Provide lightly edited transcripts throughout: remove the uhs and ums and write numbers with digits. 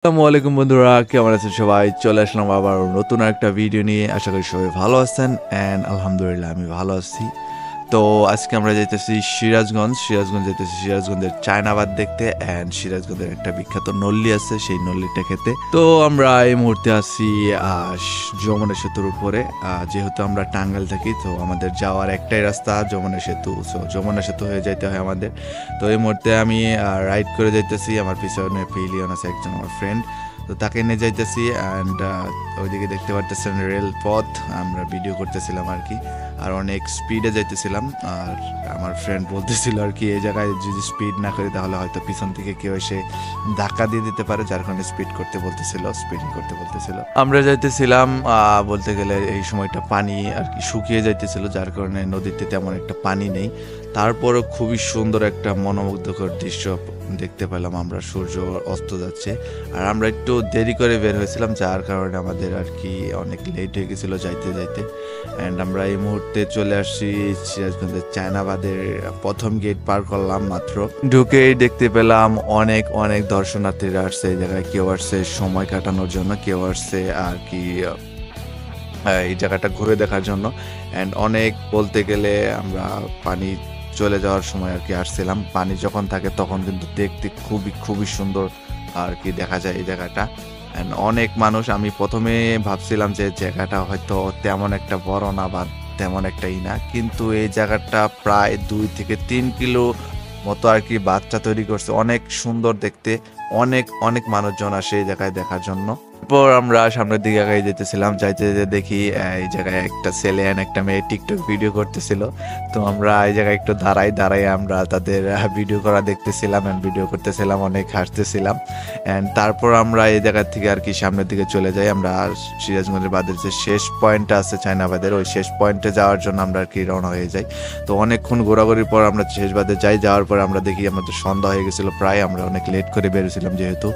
আসসালামু আলাইকুম বন্ধুরা, কেমন আছেন সবাই? চলে আসলাম আবার নতুন একটা ভিডিও নিয়ে। আশা করি সবাই ভালো আছেন অ্যান্ড আলহামদুলিল্লাহ আমি ভালো আছি। তো আজকে আমরা যাইতেছি সিরাজগঞ্জ যাইতেছি সিরাজগঞ্জের চায়নাবাদ দেখতে অ্যান্ড সিরাজগঞ্জের একটা বিখ্যাত নল্লি আছে, সেই নল্লিটা খেতে। তো আমরা এই মুহূর্তে আছি যমুনা সেতুর উপরে। যেহেতু আমরা টাঙ্গাইল থাকি, তো আমাদের যাওয়ার একটাই রাস্তা যমুনা সেতু। সো যমুনা সেতু হয়ে যাইতে হয় আমাদের। তো এই মুহূর্তে আমি রাইড করে যাইতেছি। আমার পিছনে পিলিয়ন আছে একজন, আমার ফ্রেন্ড। তো তাকে নিয়ে যাইতেছি অ্যান্ড ওইদিকে দেখতে পারতেছেন রেলপথ। আমরা ভিডিও করতেছিলাম আর কি, আর অনেক স্পিডে যাইতেছিলাম। আর আমার ফ্রেন্ড বলতেছিল আর কি, এই জায়গায় যদি স্পিড না করি তাহলে হয়তো পিছন থেকে কেউ এসে ধাক্কা দিয়ে দিতে পারে, যার কারণে স্পিডিং করতে বলতেছিল। আমরা যাইতেছিলাম, বলতে গেলে এই সময়টা পানি আর কি শুকিয়ে যাইতেছিল, যার কারণে নদীতে তেমন একটা পানি নেই। তারপরও খুবই সুন্দর একটা মনোমুগ্ধকর দৃশ্য দেখতে পেলাম আমরা। সূর্য অস্ত যাচ্ছে আর আমরা একটু দেরি করে বের হয়েছিলাম, যার কারণে আমাদের আর কি অনেক লেট হয়ে গেছিলো যাইতে অ্যান্ড আমরা এই মুহূর্তে চলে আসছি সিরাজগঞ্জের চায়নাবাদের প্রথম গেট পার করলাম মাত্র। ঢুকেই দেখতে পেলাম অনেক অনেক দর্শনার্থীরা আসছে এই জায়গায়। কেউ আসছে সময় কাটানোর জন্য, কেউ আসছে আর কি এই জায়গাটা ঘুরে দেখার জন্য। অ্যান্ড অনেক বলতে গেলে আমরা পানি চলে যাওয়ার সময় আর কি আসছিলাম। পানি যখন থাকে তখন কিন্তু দেখতে খুবই সুন্দর আর কি দেখা যায় এই জায়গাটা। অ্যান্ড অনেক মানুষ। আমি প্রথমে ভাবছিলাম যে জায়গাটা হয়তো তেমন একটা বড় না বা তেমন একটাই না, কিন্তু এই জায়গাটা প্রায় 2 থেকে 3 কিলো মতো আর কি বাচ্চা তৈরি করছে। অনেক সুন্দর দেখতে, অনেক অনেক মানুষজন আসে এই জায়গায় দেখার জন্য। এরপর আমরা সামনের দিকে আগাই যেতেছিলাম, যাইতে যেতে দেখি এই জায়গায় একটা ছেলে আর একটা মেয়ে টিকটক ভিডিও করতেছিল। তো আমরা এই জায়গায় একটু দাঁড়াই আমরা তাদের ভিডিও করা দেখতেছিলাম অ্যান্ড ভিডিও করতেছিলাম, অনেক হাসতেছিলাম। অ্যান্ড তারপর আমরা এই জায়গা থেকে আর কি সামনের দিকে চলে যাই। আমরা সিরাজগঞ্জের বাদের যে শেষ পয়েন্টটা আছে চায়নাবাদের, ওই শেষ পয়েন্টে যাওয়ার জন্য আমরা আর কি রওনা হয়ে যাই। তো অনেকক্ষণ ঘোরাঘুরির পর আমরা শেষ বাদে যাওয়ার পর আমরা দেখি আমাদের সন্ধ্যা হয়ে গেছিলো প্রায়। আমরা অনেক লেট করে বেরোছিলাম যেহেতু।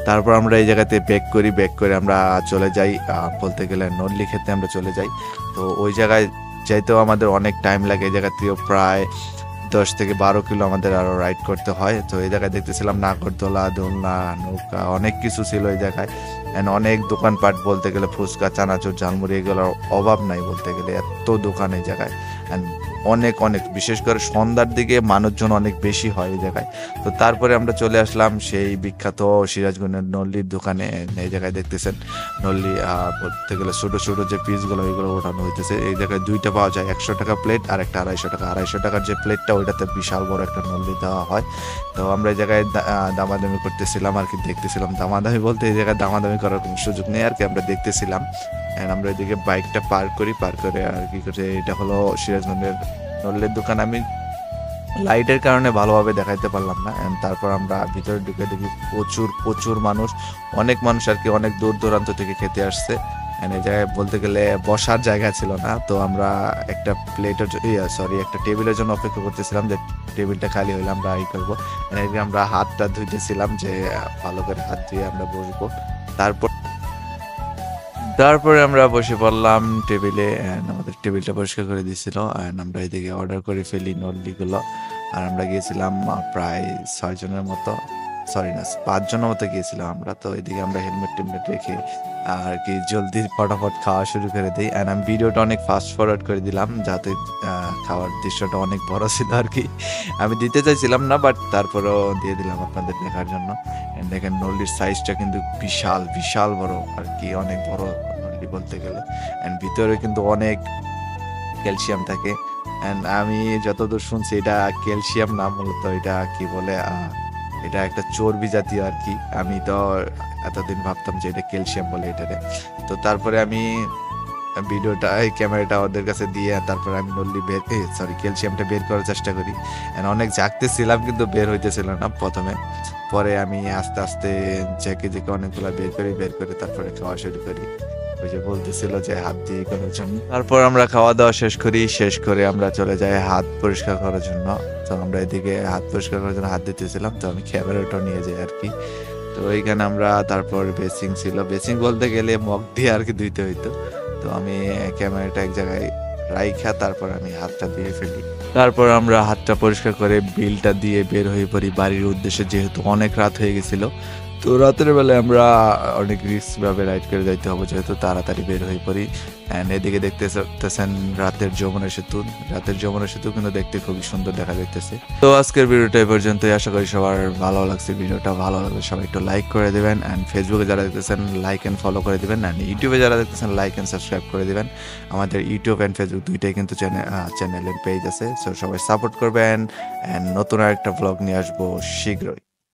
তারপর আমরা এই জায়গাতে ব্যাক করে আমরা চলে যাই বলতে গেলে নল্লি খেতে আমরা চলে যাই। তো ওই জায়গায় যাইতেও আমাদের অনেক টাইম লাগে। এই জায়গা থেকেও প্রায় 10 থেকে 12 কিলো আমাদের আরো রাইড করতে হয়। তো এই জায়গায় দেখতেছিলাম নাগরদোলা, দোলনা, নৌকা, অনেক কিছু ছিল এই জায়গায়। এন্ড অনেক দোকানপাট, বলতে গেলে ফুচকা, চানাচুর, ঝালমুড়ি এগুলোর অভাব নাই বলতে গেলে, এত দোকান এই জায়গায়। এন্ড অনেক বিশেষ করে সন্ধ্যার দিকে মানুষজন অনেক বেশি হয় এই জায়গায়। তো তারপরে আমরা চলে আসলাম সেই বিখ্যাত সিরাজগঞ্জের নল্লির দোকানে। এই জায়গায় দেখতেছেন নল্লি বলতে গেলে ছোট যে পিসগুলো ওইগুলো ওঠানো হইতেছে। এই জায়গায় দুইটা পাওয়া যায়, 100 টাকা প্লেট আর একটা 250 টাকা। 250 টাকার যে প্লেটটা ওইটাতে বিশাল বড় একটা নল্লি দেওয়া হয়। তো আমরা এই জায়গায় দামাদামি করতেছিলাম আর কি, দেখতেছিলাম। দামাদামি বলতে এই জায়গায় দামাদামি করার কোনো সুযোগ নেই আর কি, আমরা দেখতেছিলাম। আমরা এদিকে বাইকটা পার করে আর কি করে, এটা হলো সিরাজগঞ্জের নল্লির দোকান। আমি লাইটের কারণে ভালোভাবে দেখাইতে পারলাম না। তারপর আমরা ভিতরে ঢুকে দেখি প্রচুর মানুষ, অনেক মানুষ আর কি, অনেক দূর দূরান্ত থেকে খেতে আসছে। এই জায়গায় বলতে গেলে বসার জায়গা ছিল না। তো আমরা একটা একটা টেবিলের জন্য অপেক্ষা করতেছিলাম, যে টেবিলটা খালি হইলে আমরা করবো। আমরা হাতটা ধুইতেছিলাম যে ভালো করে হাত ধুয়ে আমরা বসবো। তারপরে আমরা বসে পড়লাম টেবিলে। আমাদের টেবিলটা পরিষ্কার করে দিয়েছিল। আমরা এদিকে অর্ডার করে ফেলি নল্লিগুলো। আর আমরা গিয়েছিলাম প্রায় 6 জনের মতো, 5 জনের মতো গিয়েছিলাম আমরা। তো এদিকে আমরা হেলমেট রেখে আর কি জলদি ফটাফট খাওয়া শুরু করে দিই। আমি ভিডিওটা অনেক ফাস্ট ফরওয়ার্ড করে দিলাম, যাতে খাওয়ার দৃশ্যটা অনেক বড় ছিল আর কি। আমি দিতে চাইছিলাম না, বাট তারপরেও দিয়ে দিলাম আপনাদের দেখার জন্য। দেখেন নল্লির সাইজটা কিন্তু বিশাল বড় আর কি, অনেক বড় নল্লি বলতে গেলে। ভিতরে কিন্তু অনেক ক্যালসিয়াম থাকে। আমি যতদূর শুনছি এটা ক্যালসিয়াম না, মূলত এটা কি বলে, এটা একটা চর্বি জাতীয় আর কি। আমি তো এতদিন ভাবতাম যে এটা ক্যালসিয়াম বলে এটারে। তো তারপরে আমি ক্যামেরাটা ওদের কাছে দিয়ে তারপরে আমি ক্যালসিয়ামটা বের করার চেষ্টা করি। অনেক জাগতেছিলাম কিন্তু বের হইতেছিল না প্রথমে। পরে আমি আস্তে জেকে অনেকগুলো বের করে তারপরে খাওয়া শুরু করি। ওই যে বলতেছিল যে হাত দিয়ে করার জন্য। তারপর আমরা খাওয়া দাওয়া শেষ করে আমরা চলে যাই হাত পরিষ্কার করার জন্য। তো আমরা এদিকে হাত পরিষ্কার করার জন্য হাত দিতেছিলাম, তো আমি ক্যামেরাটা নিয়ে যাই আর কি। তো এইখানে আমরা তারপর বেসিং বলতে গেলে মগ দিয়ে আর কি ধুইতে হইতো। তো আমি ক্যামেরাটা এক জায়গায় রাইখা তারপর আমি হাতটা দিয়ে ফেলি। তারপর আমরা হাতটা পরিষ্কার করে বিলটা দিয়ে বের হয়ে পড়ি বাড়ির উদ্দেশ্যে, যেহেতু অনেক রাত হয়ে গেছিল। তো রাতের বেলায় আমরা অনেক রিস্ক ভাবে রাইড করে যাইতে হবে, যেহেতু তাড়াতাড়ি বের হয়ে পড়ি। অ্যান্ড এদিকে দেখতেছেন রাতের যমুনা সেতু কিন্তু দেখতে খুবই সুন্দর দেখা যাইতেছে। তো আজকের ভিডিওটা এই পর্যন্তই, আশা করি সবার ভালো লাগছে। ভিডিওটা ভালো লাগলে সবাই একটু লাইক করে দেবেন, অ্যান্ড ফেসবুকে যারা দেখতেছেন লাইক অ্যান্ড ফলো করে দেবেন, অ্যান্ড ইউটিউবে যারা দেখতেছেন লাইক অ্যান্ড সাবস্ক্রাইব করে দেবেন। আমাদের ইউটিউব অ্যান্ড ফেসবুক দুইটাই কিন্তু চ্যানেলের পেজ আছে, সো সবাই সাপোর্ট করবেন। অ্যান্ড নতুন আরেকটা ব্লগ নিয়ে আসবো শীঘ্রই।